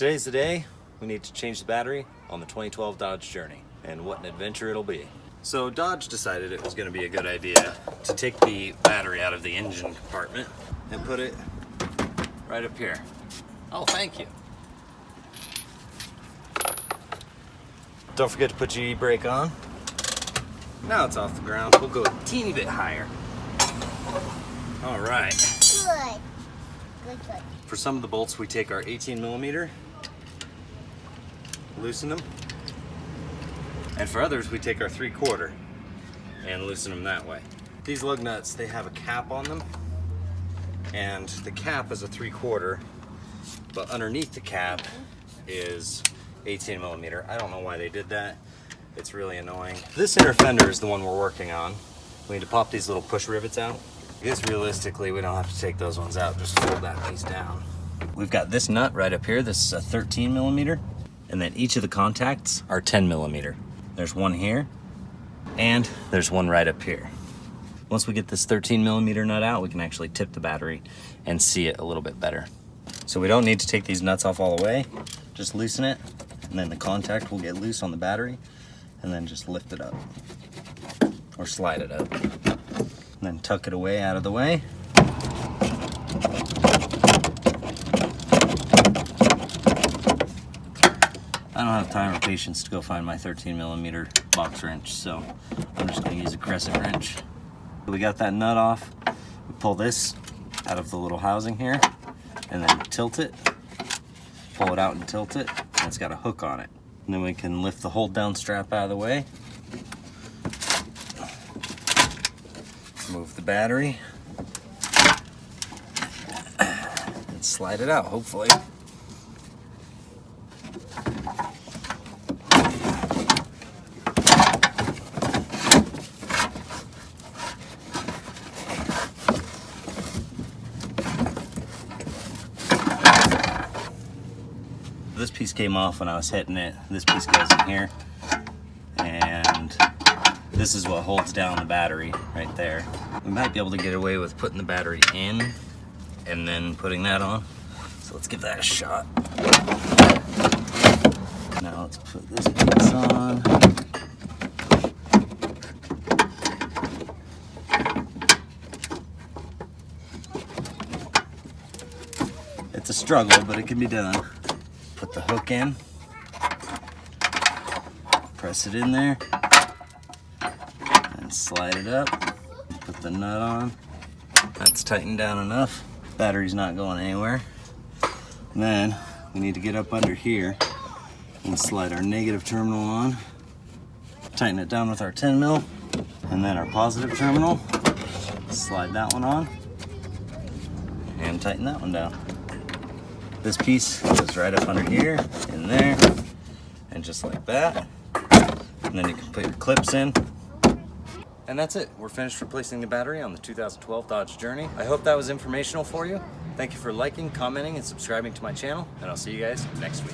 Today's the day we need to change the battery on the 2012 Dodge Journey, and what an adventure it'll be. So Dodge decided it was going to be a good idea to take the battery out of the engine compartment and put it right up here. Oh, thank you. Don't forget to put your e-brake on. Now it's off the ground. We'll go a teeny bit higher. All right. Good. For some of the bolts, we take our 18mm, loosen them. And for others, we take our 3/4 and loosen them that way. These lug nuts, they have a cap on them. And the cap is a 3/4, but underneath the cap is 18mm. I don't know why they did that. It's really annoying. This inner fender is the one we're working on. We need to pop these little push rivets out. I guess realistically, we don't have to take those ones out, just fold these down. We've got this nut right up here. This is a 13mm, and then each of the contacts are 10mm. There's one here, and there's one right up here. Once we get this 13mm nut out, we can actually tip the battery and see it a little bit better. So we don't need to take these nuts off all the way. Just loosen it, and then the contact will get loose on the battery, and then just lift it up, or slide it up. And then tuck it away out of the way. I don't have time or patience to go find my 13mm box wrench, so I'm just going to use a crescent wrench. We got that nut off. We pull this out of the little housing here, and then tilt it. Pull it out and tilt it, and it's got a hook on it. And then we can lift the hold down strap out of the way. Move the battery and slide it out, hopefully. This piece came off when I was hitting it. This piece goes in here, and this is what holds down the battery right there. We might be able to get away with putting the battery in and then putting that on. So let's give that a shot. Now let's put this piece on. It's a struggle, but it can be done. Put the hook in, press it in there, and slide it up. Put the nut on. That's tightened down enough. Battery's not going anywhere. And then we need to get up under here and slide our negative terminal on. Tighten it down with our 10mm, and then our positive terminal. Slide that one on, and tighten that one down. This piece goes right up under here, in there, and just like that. And then you can put your clips in. And that's it. We're finished replacing the battery on the 2012 Dodge Journey. I hope that was informational for you. Thank you for liking, commenting, and subscribing to my channel, and I'll see you guys next week.